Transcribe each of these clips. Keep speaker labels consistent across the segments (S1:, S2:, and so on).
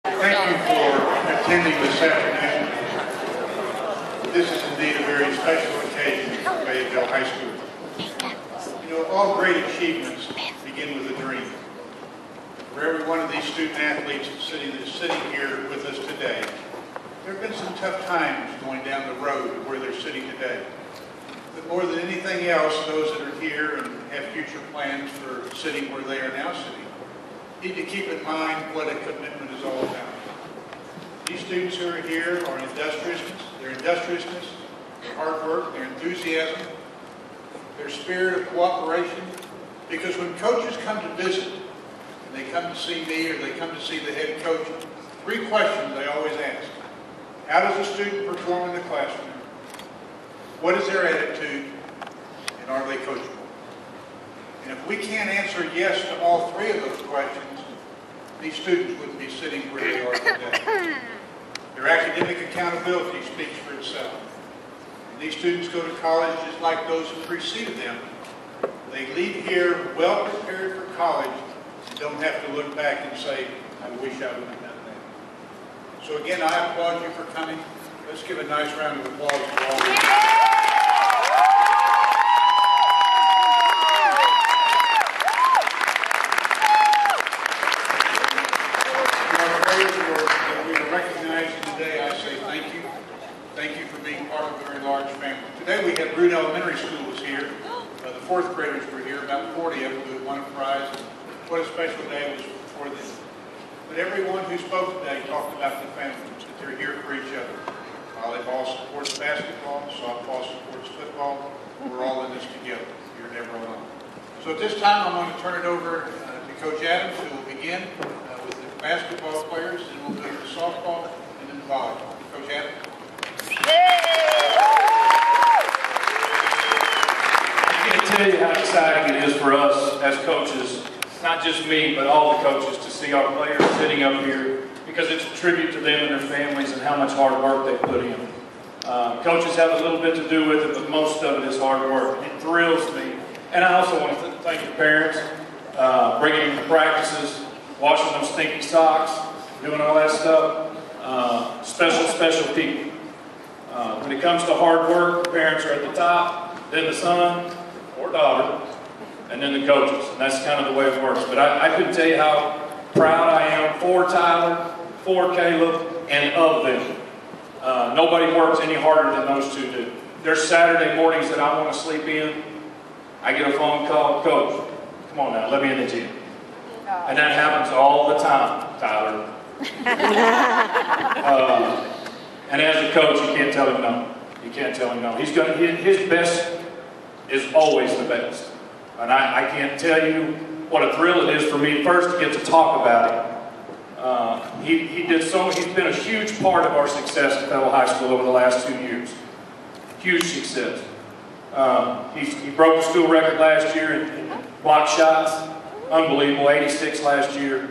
S1: Thank you for attending this afternoon. This is indeed a very special occasion for Fayetteville High School. You know, all great achievements begin with a dream. For every one of these student athletes that's sitting here with us today, there have been some tough times going down the road to where they're sitting today. But more than anything else, those that are here and have future plans for sitting where they are now sitting need to keep in mind what a commitment is all about. These students who are here are industriousness, their hard work, their enthusiasm, their spirit of cooperation. Because when coaches come to visit, and they come to see me or they come to see the head coach, 3 questions they always ask. How does a student perform in the classroom? What is their attitude? And are they coachable? And if we can't answer yes to all 3 of those questions, these students wouldn't be sitting where they are today. Their academic accountability speaks for itself. And these students go to college just like those who preceded them. They leave here well prepared for college and don't have to look back and say, I wish I would have done that. So again, I applaud you for coming. Let's give a nice round of applause to all of you. Today we had Root Elementary School was here. The 4th graders were here, about 40 of them who had won a prize. What a special day it was for them. But everyone who spoke today talked about the families, that they're here for each other. Volleyball supports basketball, softball supports football. We're all in this together. You're never alone. So at this time I'm going to turn it over to Coach Adams, who will begin with the basketball players, and we'll go to softball and then volleyball. Coach Adams.
S2: I can't tell you how exciting it is for us as coaches, not just me, but all the coaches, to see our players sitting up here, because it's a tribute to them and their families and how much hard work they put in. Coaches have a little bit to do with it, but most of it is hard work. It thrills me. And I also want to thank the parents, bringing them to practices, washing them stinky socks, doing all that stuff. Special people. When it comes to hard work, the parents are at the top, then the son or daughter, and then the coaches. And that's kind of the way it works. But I couldn't tell you how proud I am for Tyler, for Caleb, and of them. Nobody works any harder than those 2 do. There's Saturday mornings that I want to sleep in. I get a phone call, Coach, come on now, let me in the gym. And that happens all the time, Tyler. And as a coach, you can't tell him no. You can't tell him no. His best is always the best. And I can't tell you what a thrill it is for me first to get to talk about him. He's been a huge part of our success at Fayetteville High School over the last 2 years. Huge success. He broke the school record last year in block shots. Unbelievable, 86 last year.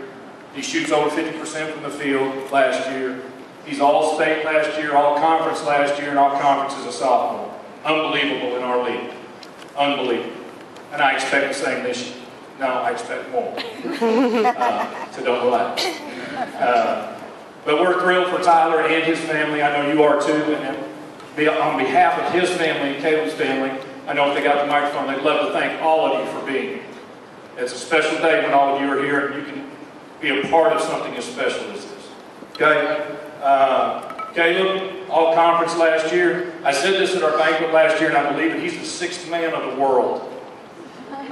S2: He shoots over 50% from the field last year. He's all-state last year, all-conference last year, and all-conference as a sophomore. Unbelievable in our league. Unbelievable. And I expect the same this year. No, I expect more. So don't relax. But we're thrilled for Tyler and his family. I know you are too. And on behalf of his family and Caleb's family, I know if they got the microphone, they'd love to thank all of you for being here. It's a special day when all of you are here and you can be a part of something as special as this. Okay? Caleb, all conference last year. I said this at our banquet last year, and I believe it. He's the 6th man of the world.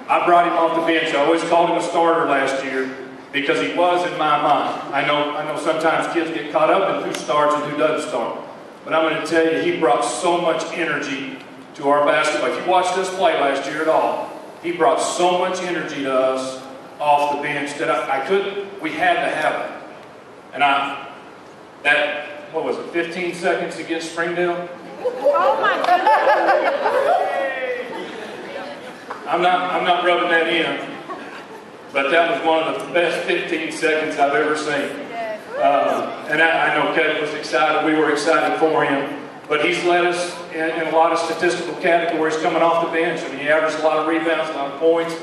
S2: I brought him off the bench. I always called him a starter last year because he was in my mind. I know sometimes kids get caught up in who starts and who doesn't start. But I'm going to tell you, he brought so much energy to our basketball. If you watched us play last year at all, he brought so much energy to us off the bench that we had to have it. And what was it, 15 seconds against Springdale?
S3: Oh my God!
S2: I'm not rubbing that in, but that was one of the best 15 seconds I've ever seen. And I know Caleb was excited. We were excited for him. But he's led us in a lot of statistical categories coming off the bench. I mean, he averaged a lot of rebounds, a lot of points.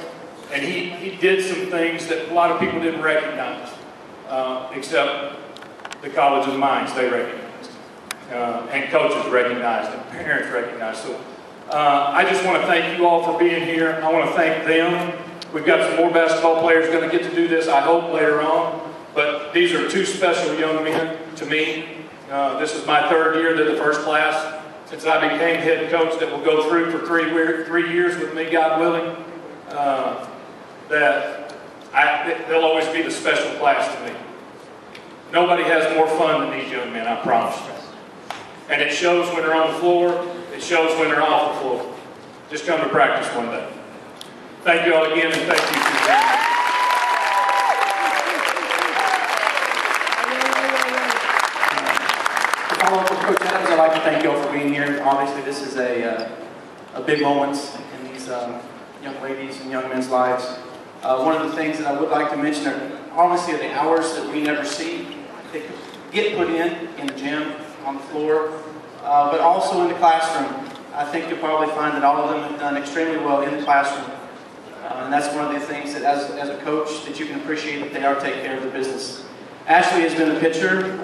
S2: And he did some things that a lot of people didn't recognize, except the college's minds, they recognized. And coaches recognized it, parents recognized. So I just want to thank you all for being here. I want to thank them. We've got some more basketball players going to get to do this, I hope, later on. But these are two special young men to me. This is my third year. They're the first class since I became head coach that will go through for 3 years with me, God willing. They'll always be the special class to me. Nobody has more fun than these young men, I promise you. And it shows when they're on the floor. It shows when they're off the floor. Just come to practice one day. Thank you all again, and thank you for being here.
S4: To follow up with Coach Adams, I'd like to thank you all for being here. Obviously, this is a big moment in these young ladies and young men's lives. One of the things that I would like to mention are obviously the hours that we never see. They get put in the gym, on the floor, but also in the classroom. I think you'll probably find that all of them have done extremely well in the classroom. And that's one of the things that as a coach that you can appreciate that they are taking care of the business. Ashley has been a pitcher.